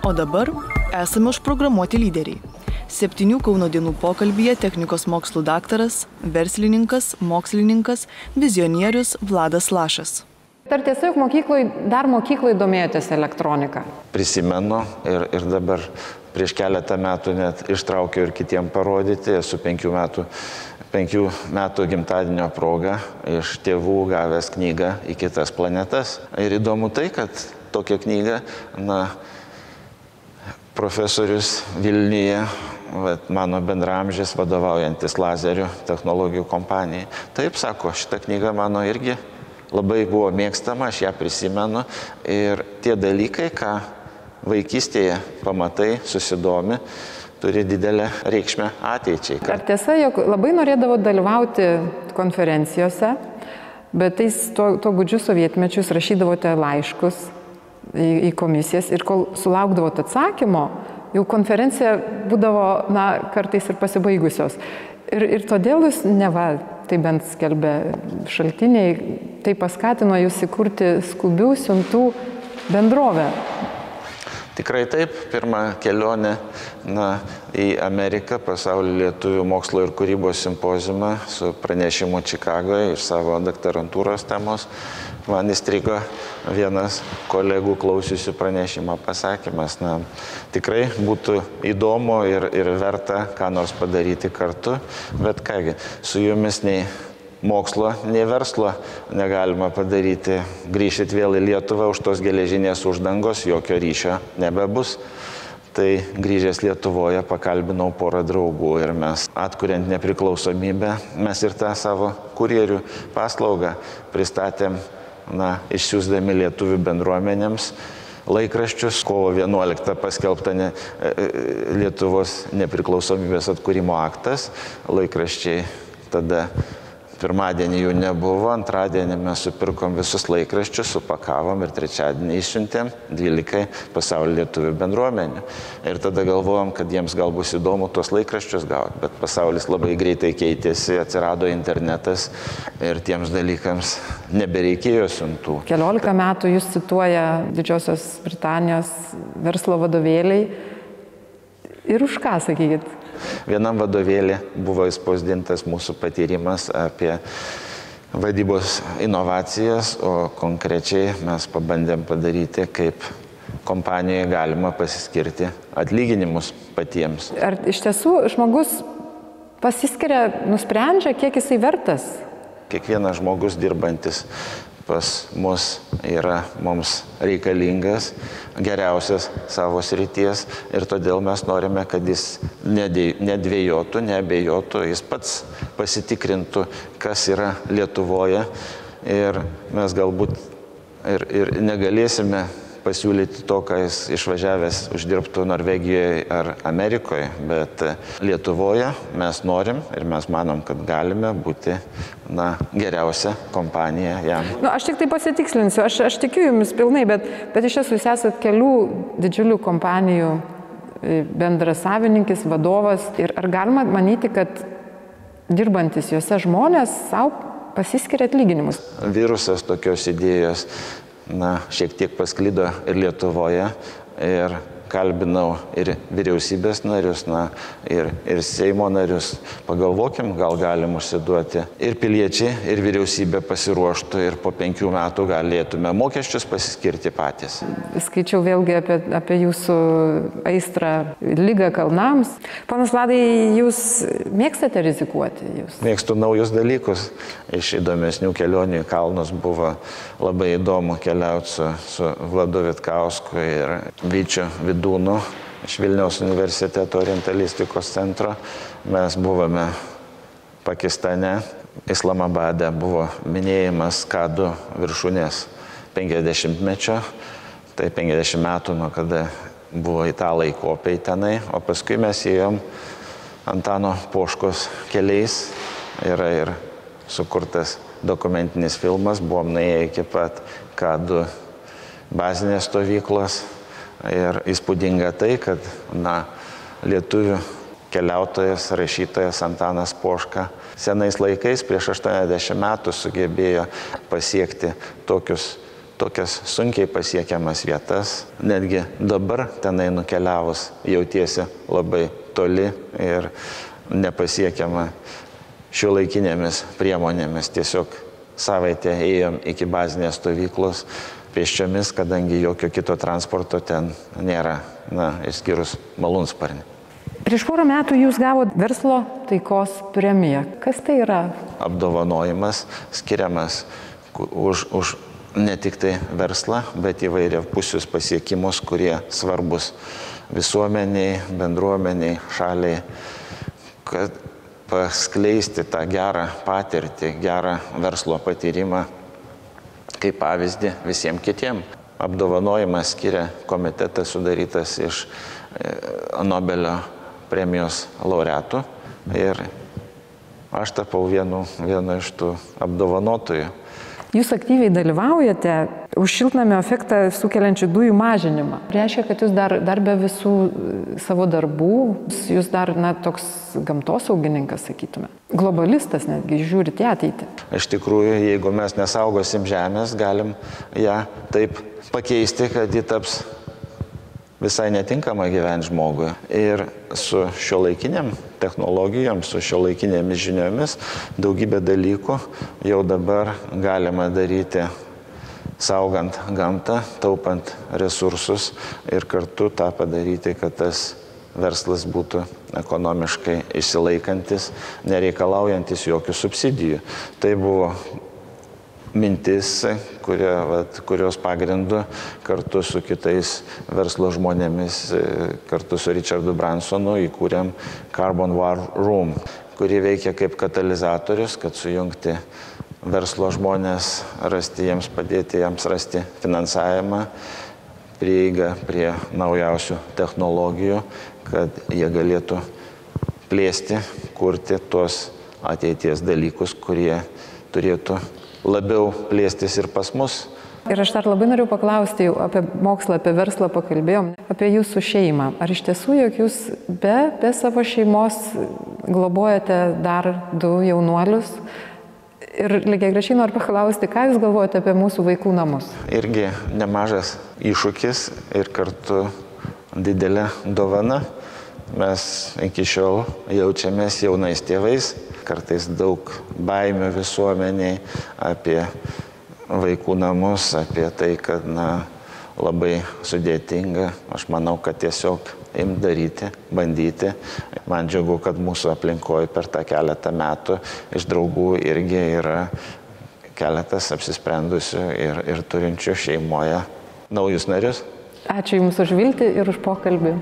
O dabar esame užprogramuoti lyderiai. 7 Kauno dienų pokalbyje technikos mokslų daktaras, verslininkas, mokslininkas, vizionierius Vladas Lašas. Ar tiesiog mokykloj domėjotės elektroniką? Prisimenu ir dabar prieš keletą metų net ištraukiau ir kitiem parodyti. Esu 5 metų gimtadienio proga iš tėvų gavęs knygą Į kitas planetas. Ir įdomu tai, kad tokią knygą, profesorius Vilniuje, mano bendramžis vadovaujantis lazerių technologijų kompanijai. Taip, sako, šita knyga mano irgi labai buvo mėgstama, aš ją prisimenu. Ir tie dalykai, ką vaikystėje pamatai, susidomi, turi didelę reikšmę ateičiai. Ar tiesa, jog labai norėdavo dalyvauti konferencijose, bet tuo gudžiu sovietmečius rašydavote laiškus į komisijas ir kol sulaukdavote atsakymo, jau konferencija būdavo, kartais ir pasibaigusios. Ir todėl jūs, tai bent skelbia šaltiniai, tai paskatino jūs įkurti skubių siuntų bendrovę. Tikrai taip, pirmą kelionę į Ameriką, pasaulio lietuvių mokslo ir kūrybos simpoziumą su pranešimu Čikagoje iš savo doktorantūros temos. Man įstrigo vienas kolegų klausiusių pranešimo pasakymas. Tikrai būtų įdomu ir verta ką nors padaryti kartu, bet kągi, su jumis nei mokslo, nei verslo negalima padaryti. Grįšit vėl į Lietuvą, už tos geležinės uždangos jokio ryšio nebebus. Tai grįžęs Lietuvoje pakalbinau porą draugų ir mes, atkuriant nepriklausomybę, mes ir tą savo kurjerių paslaugą pristatėm, išsiųsdami lietuvių bendruomenėms laikraščius. Kovo 11 paskelbta Lietuvos nepriklausomybės atkūrimo aktas. Laikraščiai tada pirmadienį jų nebuvo, antradienį mes supirkom visus laikraščius, supakavom ir trečiadienį išsiuntėm 12 pasaulio lietuvių bendruomenių. Ir tada galvojom, kad jiems gal bus įdomu tuos laikraščius gauti, bet pasaulis labai greitai keitėsi, atsirado internetas ir tiems dalykams nebereikėjo siuntų. 14 metų jūs cituoja Didžiosios Britanijos verslo vadovėliai. Ir už ką, sakykit? Vienam vadovėlį buvo įspausdintas mūsų patyrimas apie vadybos inovacijas, o konkrečiai mes pabandėm padaryti, kaip kompanijoje galima pasiskirti atlyginimus patiems. Ar iš tiesų žmogus pasiskiria, nusprendžia, kiek jisai vertas? Kiekvienas žmogus dirbantis pas mus yra mums reikalingas, geriausias savo srities ir todėl mes norime, kad jis nedvėjotų, neabejotų, jis pats pasitikrintų, kas yra Lietuvoje ir mes galbūt ir negalėsime pasiūlyti to, ką jis išvažiavęs uždirbtų Norvegijoje ar Amerikoje, bet Lietuvoje mes norim ir mes manom, kad galime būti geriausia kompanija jam. Aš tik tai pasitikslinsiu, aš tikiu jumis pilnai, bet iš tiesų jūs esat kelių didžiulių kompanijų bendras savininkis, vadovas. Ir ar galima manyti, kad dirbantis juose žmonės savo pasiskiria atlyginimus? Virusas tokios idėjos šiek tiek pasklido ir Lietuvoje ir kalbinau ir vyriausybės narius, ir Seimo narius. Pagalvokim, gal galim užsiduoti ir piliečiai, ir vyriausybė pasiruoštų ir po 5 metų galėtume mokesčius pasiskirti patys. Skaičiau vėlgi apie jūsų aistrą ligą kalnams. Panas Vladai, jūs mėgstate rizikuoti? Mėgstu naujus dalykus. Iš įdomesnių kelionių į kalnus buvo labai įdomu keliauti su Vladu Vitkausku ir Vyčiu Vidūnu iš Vilniaus universiteto orientalistikos centro. Mes buvome Pakistane, Islamabade buvo minėjimas K2 viršūnės 50-mečio, tai 50 metų nuo kada buvo italai kopiai tenai, o paskui mes ėjom Antano Poškos keliais, yra ir sukurtas dokumentinis filmas, buvom nuėję iki pat K2 bazinės stovyklos. Ir įspūdinga tai, kad lietuvių keliautojas, rašytojas Antanas Poška senais laikais prieš 80 metų sugebėjo pasiekti tokius tokias sunkiai pasiekiamas vietas. Netgi dabar tenai nukeliavus jautiesi labai toli ir nepasiekiama šiuolaikinėmis priemonėmis. Tiesiog savaitę ėjom iki bazinės stovyklos pėsčiomis, kadangi jokio kito transporto ten nėra, išskyrus malūnsparnį. Prieš porą metų jūs gavote verslo taikos premiją. Kas tai yra? Apdovanojimas skiriamas už ne tik tai verslą, bet įvairiapusius pasiekimus, kurie svarbus visuomeniai, bendruomeniai, šaliai, kad paskleisti tą gerą patirtį, gerą verslo patyrimą kaip pavyzdį visiems kitiem. Apdovanojimą skiria komitetas sudarytas iš Nobelio premijos laureatų ir aš tapau vienu iš tų apdovanotojų. Jūs aktyviai dalyvaujate už šiltnamio efektą sukeliančių dujų mažinimą. Reiškia, kad jūs dar be visų savo darbų, jūs dar toks gamtosaugininkas, sakytume. Globalistas netgi, žiūrite į ateitį. Iš tikrųjų, jeigu mes nesaugosim žemės, galim ją taip pakeisti, kad ji taps visai netinkama gyventi žmogui. Ir su šiuolaikiniam technologijom, su šiuolaikinėmis žiniomis daugybė dalykų jau dabar galima daryti, saugant gamtą, taupant resursus ir kartu tą padaryti, kad tas verslas būtų ekonomiškai išsilaikantis, nereikalaujantis jokių subsidijų. Tai buvo mintis, kurios pagrindu kartu su kitais verslo žmonėmis, kartu su Richardu Bransonu įkūrėm Carbon War Room, kuri veikia kaip katalizatorius, kad sujungti verslo žmonės, jiems padėti jiems rasti finansavimą, prieigą prie naujausių technologijų, kad jie galėtų plėsti, kurti tuos ateities dalykus, kurie turėtų labiau plėstis ir pas mus. Ir aš dar labai noriu paklausti, jau apie mokslą, apie verslą pakalbėjom, apie jūsų šeimą. Ar iš tiesų, jog jūs be savo šeimos globojate dar 2 jaunuolius? Ir lygiagrečiai noriu paklausti, ką jūs galvojate apie mūsų vaikų namus? Irgi nemažas iššūkis ir kartu didelė dovana. Mes iki šiol jaučiamės jaunais tėvais, kartais daug baimių visuomeniai apie vaikų namus, apie tai, kad labai sudėtinga. Aš manau, kad tiesiog daryti, bandyti. Man džiugu, kad mūsų aplinkoje per tą keletą metų iš draugų irgi yra keletas apsisprendusių ir turinčių šeimoje naujus narius. Ačiū Jums už viltį ir už pokalbį.